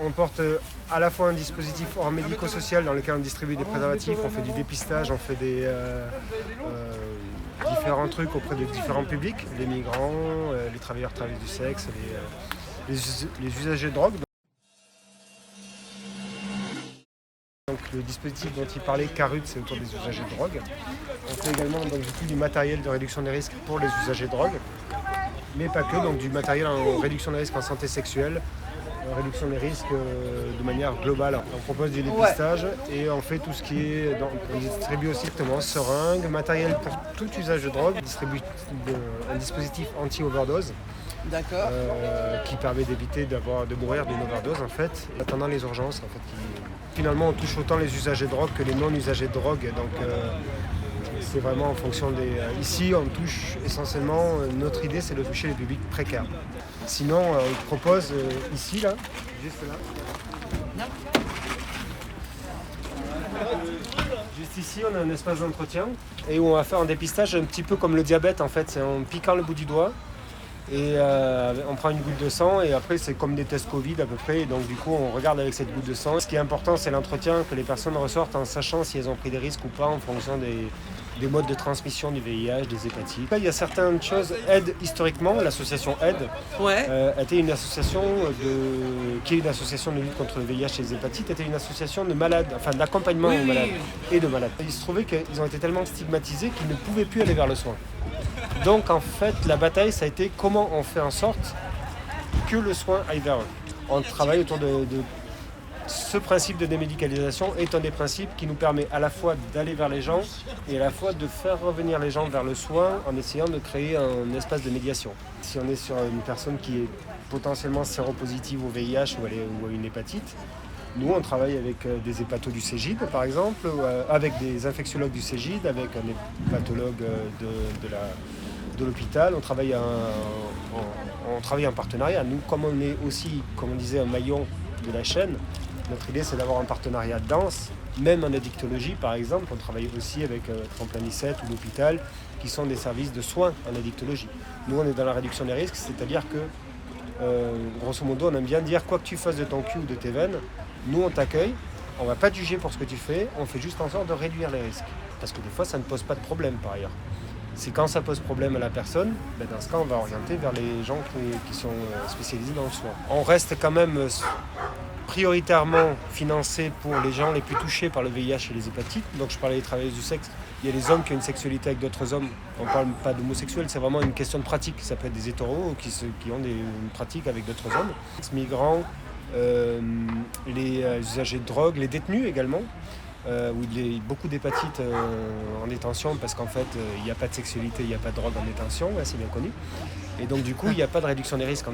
on porte à la fois un dispositif hors médico-social dans lequel on distribue des préservatifs, on fait du dépistage, on fait des différents trucs auprès de différents publics, les migrants, les travailleurs du sexe, les usagers de drogue. Donc le dispositif dont il parlait, Carut, c'est autour des usagers de drogue. On fait également donc, du matériel de réduction des risques pour les usagers de drogue, mais pas que, donc du matériel en réduction des risques en santé sexuelle, réduction des risques de manière globale. On propose du dépistage et on fait tout ce qui est... on distribue aussi directement seringues, matériel pour tout usage de drogue, on distribue un dispositif anti-overdose. D'accord. Qui permet d'éviter de mourir d'une overdose en fait, attendant les urgences en fait. Finalement on touche autant les usagers de drogue que les non-usagers de drogue, donc c'est vraiment en fonction des... Ici on touche essentiellement, notre idée c'est de toucher les publics précaires. Sinon on propose ici là, juste là. Juste ici on a un espace d'entretien et où on va faire un dépistage un petit peu comme le diabète en fait, c'est en piquant le bout du doigt. Et on prend une goutte de sang et après c'est comme des tests Covid à peu près, et donc du coup on regarde avec cette goutte de sang. Ce qui est important c'est l'entretien, que les personnes ressortent en sachant si elles ont pris des risques ou pas en fonction des modes de transmission du VIH, des hépatites. Il y a certaines choses. Aide, historiquement, l'association Aide était une association qui est une association de lutte contre le VIH et les hépatites, était une association de malades, enfin d'accompagnement aux malades et de malades. Il se trouvait qu'ils ont été tellement stigmatisés qu'ils ne pouvaient plus aller vers le soin. Donc en fait la bataille ça a été comment on fait en sorte que le soin aille vers eux. On travaille autour de ce principe de démédicalisation est un des principes qui nous permet à la fois d'aller vers les gens et à la fois de faire revenir les gens vers le soin en essayant de créer un espace de médiation. Si on est sur une personne qui est potentiellement séropositive au VIH ou à une hépatite, nous, on travaille avec des hépatos du Cégide, par exemple, avec des infectiologues du Cégide, avec un hépatologue de l'hôpital. On travaille en partenariat. Nous, comme on est aussi, comme on disait, un maillon de la chaîne, notre idée, c'est d'avoir un partenariat dense, même en addictologie, par exemple. On travaille aussi avec Tremplin 17 ou l'hôpital, qui sont des services de soins en addictologie. Nous, on est dans la réduction des risques, c'est-à-dire que, grosso modo, on aime bien dire, quoi que tu fasses de ton cul ou de tes veines, nous, on t'accueille, on ne va pas te juger pour ce que tu fais, on fait juste en sorte de réduire les risques. Parce que des fois, ça ne pose pas de problème par ailleurs. C'est quand ça pose problème à la personne, dans ce cas, on va orienter vers les gens qui sont spécialisés dans le soin. On reste quand même prioritairement financé pour les gens les plus touchés par le VIH et les hépatites. Donc je parlais des travailleurs du sexe. Il y a les hommes qui ont une sexualité avec d'autres hommes. On ne parle pas d'homosexuels, c'est vraiment une question de pratique. Ça peut être des hétéros qui ont une pratique avec d'autres hommes. Migrants, les usagers de drogue, les détenus également, où il y a beaucoup d'hépatites en détention parce qu'en fait il n'y a pas de sexualité, il n'y a pas de drogue en détention, c'est bien connu. Et donc du coup il n'y a pas de réduction des risques en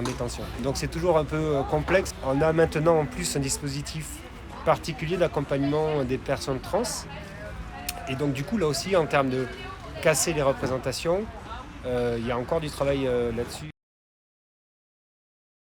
détention. Donc c'est toujours un peu complexe. On a maintenant en plus un dispositif particulier d'accompagnement des personnes trans. Et donc du coup là aussi en termes de casser les représentations, il y a encore du travail là-dessus.